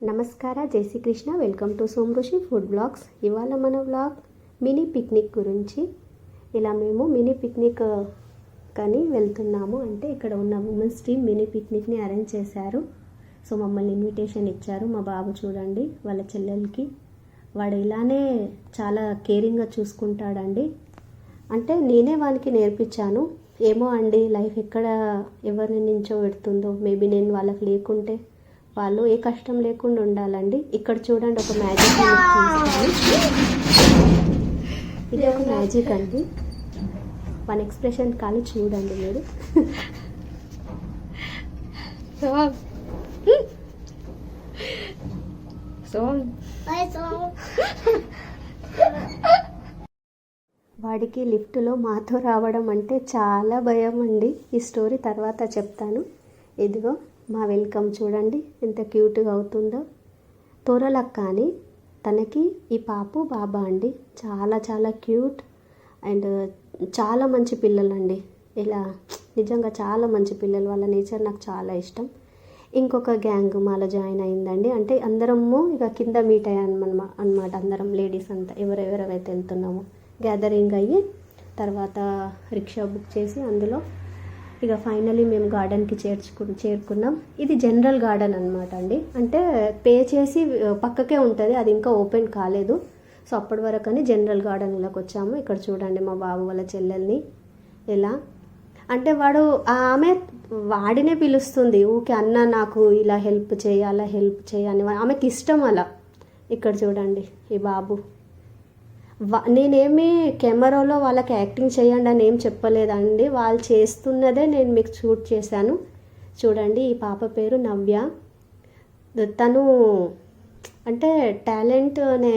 నమస్కార జై Srikrishna welcome to Somrishi food blogs. ఇవాళ మన బ్లాగ్ మినీ పిక్నిక్ గురించి. ఇలా మేము మినీ పిక్నిక్ కానీ వెళ్తున్నాము. అంటే ఇక్కడ ఉన్న ఉమెన్స్ టీమ్ మినీ పిక్నిక్ని అరేంజ్ చేశారు. సో మమ్మల్ని ఇన్విటేషన్ ఇచ్చారు. మా బాబు చూడండి వాళ్ళ చెల్లెలకి వాడు ఇలానే చాలా కేరింగ్గా చూసుకుంటాడండి. అంటే నేనే వానికి నేర్పించాను. ఏమో అండి లైఫ్ ఎక్కడ ఎవరిని నుంచో పెడుతుందో. మేబీ నేను వాళ్ళకి లేకుంటే వాళ్ళు ఏ కష్టం లేకుండా ఉండాలండి. ఇక్కడ చూడండి ఒక మ్యాజిక్ ఇది ఒక మ్యాజిక్ అండి. వన్ ఎక్స్ప్రెషన్ కానీ చూడండి మీరు. వాడికి లిఫ్ట్లో మాతో రావడం అంటే చాలా భయం అండి. ఈ స్టోరీ తర్వాత చెప్తాను. ఇదిగో మా వెల్కమ్ చూడండి ఎంత క్యూట్గా అవుతుందో. తోరలక్క అని తనకి ఈ పాపు బాబా అండి. చాలా చాలా క్యూట్ అండ్ చాలా మంచి పిల్లలండి. ఇలా నిజంగా చాలా మంచి పిల్లలు. వాళ్ళ నేచర్ నాకు చాలా ఇష్టం. ఇంకొక గ్యాంగ్ మాలో జాయిన్ అయిందండి. అంటే అందరము ఇక కింద మీట్ అయ్యామన్నమాట అనమాట. అందరం లేడీస్ అంతా ఎవరెవరైతే వెళ్తున్నామో గ్యాదరింగ్ అయ్యి తర్వాత రిక్షా బుక్ చేసి అందులో ఇక ఫైనలీ మేము గార్డెన్కి చేరుకున్నాం. ఇది జనరల్ గార్డెన్ అనమాట అండి. అంటే పే చేసి పక్కకే ఉంటుంది, అది ఇంకా ఓపెన్ కాలేదు. సో అప్పటి వరకు అని జనరల్ గార్డెన్లోకి వచ్చాము. ఇక్కడ చూడండి మా బాబు వాళ్ళ చెల్లెల్ని ఎలా అంటే ఆమె వాడినే పిలుస్తుంది ఊకే, అన్న నాకు ఇలా హెల్ప్ చేయి అలా హెల్ప్ చేయని ఆమెకి ఇష్టం అలా. ఇక్కడ చూడండి ఈ బాబు. నేనేమి కెమెరాలో వాళ్ళకి యాక్టింగ్ చేయండి అని ఏం చెప్పలేదండి. వాళ్ళు చేస్తున్నదే నేను మీకు షూట్ చేశాను. చూడండి ఈ పాప పేరు నవ్య. తను అంటే టాలెంట్ అనే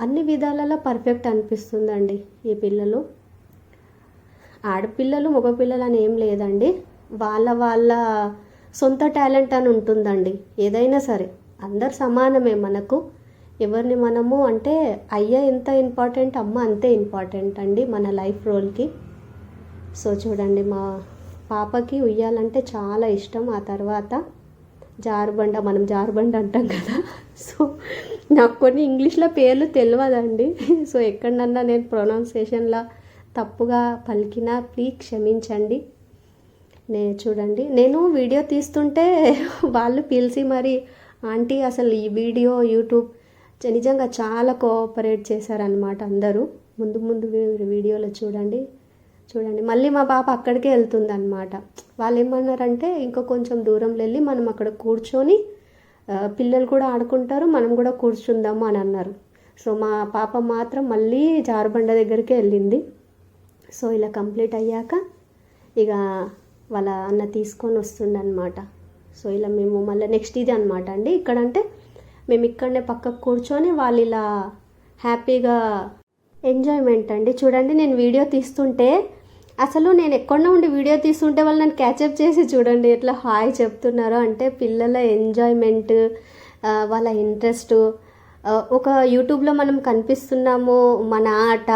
అన్ని విధాలలో పర్ఫెక్ట్ అనిపిస్తుందండి. ఈ పిల్లలు ఆడపిల్లలు మగపిల్లలు అని ఏం లేదండి. వాళ్ళ సొంత టాలెంట్ అని ఉంటుందండి. ఏదైనా సరే అందరు సమానమే మనకు. ఎవరిని మనము అంటే అయ్య ఎంత ఇంపార్టెంట్ అమ్మ అంతే ఇంపార్టెంట్ అండి మన లైఫ్ రోల్కి. సో చూడండి మా పాపకి ఉయ్యాలంటే చాలా ఇష్టం. ఆ తర్వాత జారుబండ, మనం జారుబండ అంటాం కదా. సో నాకు కొన్ని ఇంగ్లీష్లో పేర్లు తెలియదండి. సో ఎక్కడన్నా నేను ప్రొనౌన్సియేషన్లో తప్పుగా పలికినా ప్లీజ్ క్షమించండి. చూడండి నేను వీడియో తీస్తుంటే వాళ్ళు పిలిచి మరి ఆంటీ అసలు ఈ వీడియో యూట్యూబ్ నిజంగా చాలా కోఆపరేట్ చేశారనమాట అందరూ. ముందు వీడియోలో చూడండి మళ్ళీ మా పాప అక్కడికే వెళ్తుంది అనమాట. వాళ్ళు ఏమన్నారంటే ఇంకా కొంచెం దూరంలో వెళ్ళి మనం అక్కడ కూర్చొని పిల్లలు కూడా ఆడుకుంటారు, మనం కూడా కూర్చుందాము అని అన్నారు. సో మా పాప మాత్రం మళ్ళీ జారుబండ దగ్గరికే వెళ్ళింది. సో ఇలా కంప్లీట్ అయ్యాక ఇక వాళ్ళ అన్న తీసుకొని వస్తుండనమాట. సో ఇలా మేము మళ్ళీ నెక్స్ట్ ఇది అనమాట అండి. ఇక్కడంటే మేము ఇక్కడనే పక్కకు కూర్చొని వాళ్ళు ఇలా హ్యాపీగా ఎంజాయ్మెంట్ అండి. చూడండి నేను వీడియో తీస్తుంటే అసలు నేను ఎక్కడో ఉండి వీడియో తీస్తుంటే వాళ్ళు నన్ను క్యాచప్ చేసి చూడండి ఎట్లా హాయ్ చెప్తున్నారో. అంటే పిల్లల ఎంజాయ్మెంట్, వాళ్ళ ఇంట్రెస్ట్, ఒక యూట్యూబ్లో మనం కనిపిస్తున్నాము, మన ఆట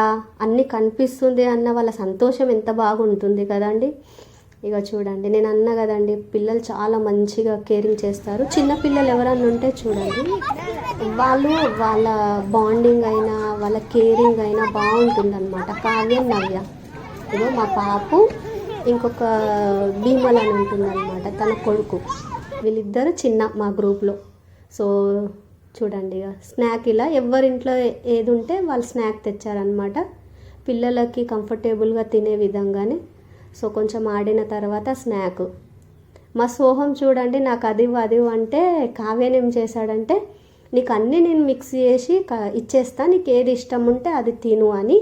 అన్నీ కనిపిస్తుంది అన్న వాళ్ళ సంతోషం ఎంత బాగుంటుంది కదండి. ఇక చూడండి నేను అన్నా కదండి పిల్లలు చాలా మంచిగా కేరింగ్ చేస్తారు. చిన్న పిల్లలు ఎవరన్నా ఉంటే చూడండి వాళ్ళ బాండింగ్ అయినా వాళ్ళ కేరింగ్ అయినా బాగుంటుందన్నమాట. కావ్య నవ్య ఇగో మా పాపు, ఇంకొక భీమల్ అని ఉంటుందన్నమాట తన కొడుకు. వీళ్ళిద్దరు చిన్న మా గ్రూప్లో. సో చూడండి ఇక స్నాక్ ఇలా ఎవరింట్లో ఏది ఉంటే వాళ్ళు స్నాక్ తెచ్చారనమాట పిల్లలకి కంఫర్టబుల్గా తినే విధంగానే. సో కొంచెం ఆడిన తర్వాత స్నాక్. మా సోహం చూడండి నాకు అది అంటే కావ్యని ఏం చేశాడంటే నీకు అన్నీ నేను మిక్స్ చేసి ఇచ్చేస్తా, నీకు ఏది ఇష్టం ఉంటే అది తిను అని.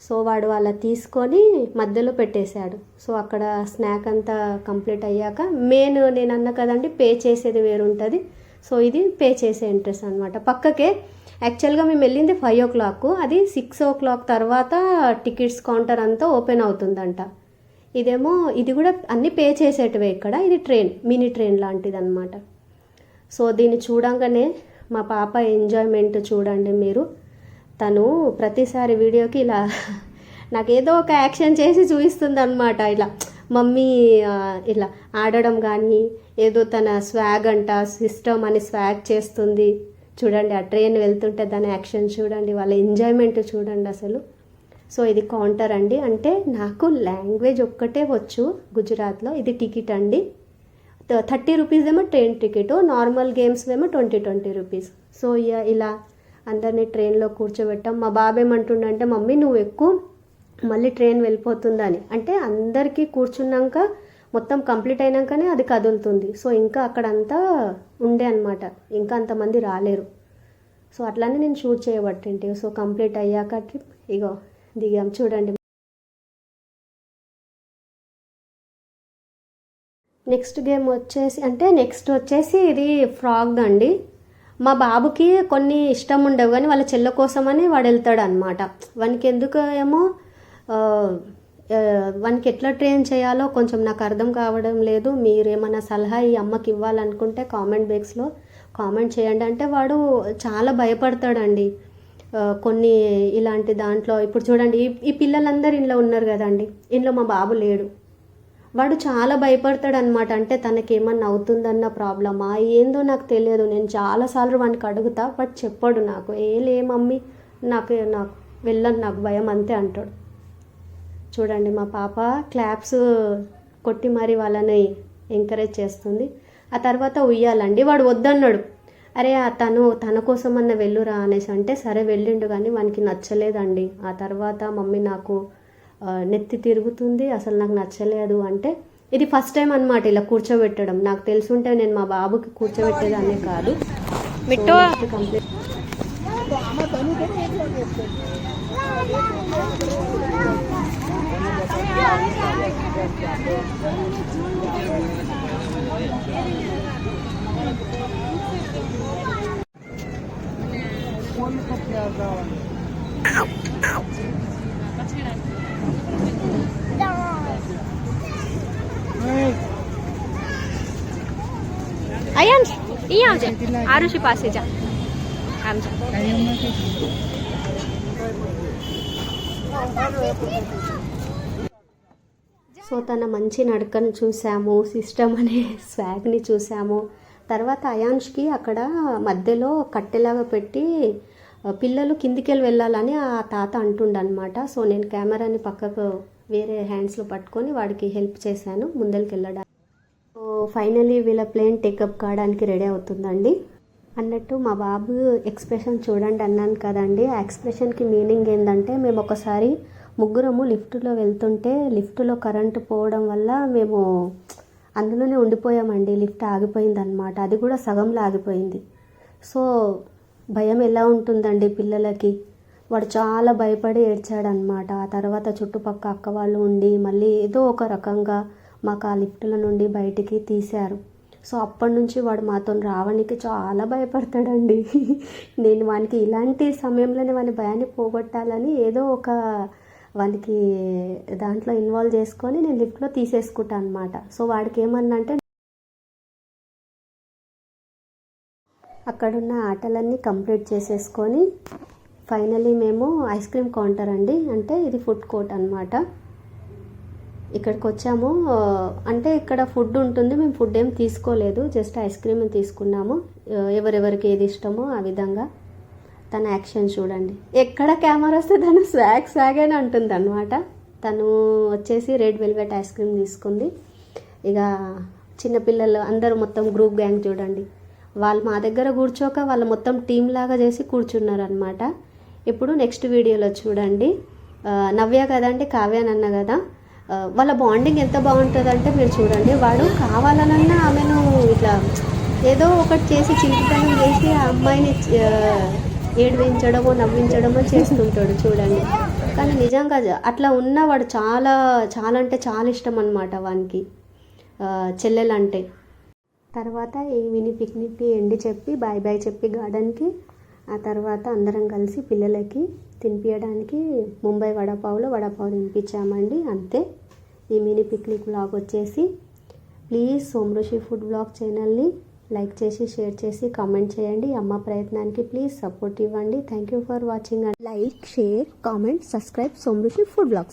సో వాడు అలా తీసుకొని మధ్యలో పెట్టేశాడు. సో అక్కడ స్నాక్ అంతా కంప్లీట్ అయ్యాక నేను అన్నా కదండి పే చేసేది వేరు ఉంటుంది. సో ఇది పే చేసే ఇంట్రెస్ట్ అనమాట. పక్కకే యాక్చువల్గా మేము వెళ్ళింది 5 o'clock, అది 6 o'clock తర్వాత టికెట్స్ కౌంటర్ అంతా ఓపెన్ అవుతుందంట. ఇదేమో ఇది కూడా అన్నీ పే చేసేటివే. ఇక్కడ ఇది మినీ ట్రైన్ లాంటిది అనమాట. సో దీన్ని చూడంగానే మా పాప ఎంజాయ్మెంట్ చూడండి మీరు. తను ప్రతిసారి వీడియోకి ఇలా నాకు ఏదో ఒక యాక్షన్ చేసి చూపిస్తుంది అనమాట. ఇలా మమ్మీ ఇలా ఆడడం కానీ ఏదో తన స్వాగ్ అంట సిస్టమ్ అని స్వాగ్ చేస్తుంది చూడండి. ఆ ట్రైన్ వెళ్తుంటే దాని యాక్షన్ చూడండి, వాళ్ళ ఎంజాయ్మెంట్ చూడండి అసలు. సో ఇది కౌంటర్ అండి. అంటే నాకు లాంగ్వేజ్ ఒక్కటే వచ్చు గుజరాత్లో. ఇది టికెట్ అండి, 30 రూపీస్ ఏమో ట్రైన్ టికెట్, నార్మల్ గేమ్స్ ఏమో 20 రూపీస్. సో ఇలా అందరినీ ట్రైన్లో కూర్చోబెట్టాం. మా బాబు ఏమంటుండంటే మమ్మీ నువ్వు ఎక్కువ మళ్ళీ ట్రైన్ వెళ్ళిపోతుందని. అంటే అందరికీ కూర్చున్నాక మొత్తం కంప్లీట్ అయినాకనే అది కదులుతుంది. సో ఇంకా అక్కడంతా ఉండే అనమాట, ఇంకా అంతమంది రాలేరు. సో అట్లానే నేను షూట్ చేయబట్టింటి. సో కంప్లీట్ అయ్యాక ట్రిప్ ఇగో దిగాం చూడండి. నెక్స్ట్ గేమ్ వచ్చేసి ఇది ఫ్రాగ్ అండి. మా బాబుకి కొన్ని ఇష్టం ఉండవు కానీ వాళ్ళ చెల్ల కోసమని వాడు వెళ్తాడు అనమాట. వానికి ఎందుకు ఏమో వానికి ఎట్లా ట్రైన్ చేయాలో కొంచెం నాకు అర్థం కావడం లేదు. మీరేమన్నా సలహా ఈ అమ్మకి ఇవ్వాలనుకుంటే కామెంట్ బాక్స్లో కామెంట్ చేయండి. అంటే వాడు చాలా భయపడతాడండి కొన్ని ఇలాంటి దాంట్లో. ఇప్పుడు చూడండి ఈ పిల్లలందరూ ఇంట్లో ఉన్నారు కదండి, ఇంట్లో మా బాబు లేడు. వాడు చాలా భయపడతాడు అనమాట. అంటే తనకేమన్నా అవుతుందన్న ప్రాబ్లమా ఏందో నాకు తెలియదు. నేను చాలాసార్లు వానికి అడుగుతా, బట్ చెప్పాడు నాకు. లే మమ్మీ నాకు వెళ్ళను, నాకు భయం అంతే అంటాడు. చూడండి మా పాప క్లాప్స్ కొట్టి మరి వాళ్ళని ఎంకరేజ్ చేస్తుంది. ఆ తర్వాత ఉయ్యాలండి. వాడు వద్దన్నాడు. అరే తన కోసమన్నా వెళ్ళురా అనేసి అంటే సరే వెళ్ళిండు, కానీ వానికి నచ్చలేదండి. ఆ తర్వాత మమ్మీ నాకు నెత్తి తిరుగుతుంది, అసలు నాకు నచ్చలేదు అంటే. ఇది ఫస్ట్ టైం అనమాట ఇలా కూర్చోబెట్టడం. నాకు తెలుసుంటే నేను మా బాబుకి కూర్చోబెట్టేదాన్నే కాదు. Complete Ayansh, iya aja. Arushi પાસે જા. આમ જા. సో తన మంచి నడకను చూసాము, సిస్టమ్ అనే స్వాగ్ని చూసాము. తర్వాత అయాన్ష్కి అక్కడ మధ్యలో కట్టెలాగా పెట్టి పిల్లలు కిందికెళ్ళి వెళ్ళాలని ఆ తాత అంటుండనమాట. సో నేను కెమెరాని పక్కకు వేరే హ్యాండ్స్లో పట్టుకొని వాడికి హెల్ప్ చేశాను ముందరికి వెళ్ళడానికి. సో ఫైనలీ వీళ్ళ ప్లేన్ టేకప్ కావడానికి రెడీ అవుతుందండి. అన్నట్టు మా బాబు ఎక్స్ప్రెషన్ చూడండి అన్నాను కదండి. ఆ ఎక్స్ప్రెషన్కి మీనింగ్ ఏంటంటే మేము ఒకసారి ముగ్గురము లిఫ్ట్లో వెళ్తుంటే లిఫ్ట్లో కరెంటు పోవడం వల్ల మేము అందులోనే ఉండిపోయామండి. లిఫ్ట్ ఆగిపోయింది అనమాట, అది కూడా సగంలో ఆగిపోయింది. సో భయం ఎలా ఉంటుందండి పిల్లలకి. వాడు చాలా భయపడి ఏడ్చాడనమాట. ఆ తర్వాత చుట్టుపక్క అక్క వాళ్ళు ఉండి మళ్ళీ ఏదో ఒక రకంగా మాకు ఆ లిఫ్టుల నుండి బయటికి తీశారు. సో అప్పటి నుంచి వాడు మాతో రావడానికి చాలా భయపడతాడండి. నేను వానికి ఇలాంటి సమయంలోనే వాని భయాన్ని పోగొట్టాలని ఏదో ఒక వానికి దాంట్లో ఇన్వాల్వ్ చేసుకొని నేను లిఫ్ట్లో తీసేసుకుంటాను అనమాట. సో వాడికి ఏమన్నా అంటే అక్కడున్న ఆటలన్నీ కంప్లీట్ చేసేసుకొని ఫైనలీ మేము ఐస్ క్రీమ్ కౌంటర్ అండి, అంటే ఇది ఫుడ్ కోర్ట్ అనమాట, ఇక్కడికి వచ్చాము. అంటే ఇక్కడ ఫుడ్ ఉంటుంది, మేము ఫుడ్ ఏం తీసుకోలేదు, జస్ట్ ఐస్ క్రీమ్ తీసుకున్నాము. ఎవరెవరికి ఏది ఇష్టమో ఆ విధంగా. తన యాక్షన్ చూడండి, ఎక్కడ కెమెరా వస్తే తను స్వాగ్ అని అంటుంది అనమాట. తను వచ్చేసి రెడ్ వెల్వెట్ ఐస్ క్రీమ్ తీసుకుంది. ఇక చిన్నపిల్లలు అందరూ మొత్తం గ్రూప్ గ్యాంగ్ చూడండి, వాళ్ళు మా దగ్గర కూర్చోక వాళ్ళు మొత్తం టీం లాగా చేసి కూర్చున్నారు అనమాట. ఇప్పుడు నెక్స్ట్ వీడియోలో చూడండి. నవ్య కదండి, కావ్య అన్న కదా, వాళ్ళ బాండింగ్ ఎంత బాగుంటుందంటే మీరు చూడండి. వాడు కావాలనన్నా ఆమెను ఇట్లా ఏదో ఒకటి చేసి చింతనం చేసి ఆ అమ్మాయిని ఏడిపించడమో నవ్వించడమో చేస్తుంటాడు చూడండి. కానీ నిజంగా అట్లా ఉన్న వాడు చాలా చాలా అంటే చాలా ఇష్టం అనమాట వానికి చెల్లెలంటే. తర్వాత ఈ మినీ పిక్నిక్కి ఎండి చెప్పి బాయ్ బాయ్ చెప్పి గార్డెన్కి, ఆ తర్వాత అందరం కలిసి పిల్లలకి తినిపించడానికి ముంబై వడపావు తినిపించామండి. అంతే ఈ మినీ పిక్నిక్ వ్లాగ్ వచ్చేసి. ప్లీజ్ సోమృషి ఫుడ్ వ్లాగ్ ఛానల్ని లైక్ చేసి షేర్ చేసి కామెంట్ చేయండి. అమ్మ ప్రయత్నానికి ప్లీజ్ సపోర్ట్ ఇవ్వండి. Thank you for watching. Like, share, comment, subscribe Somrishi food vlogs.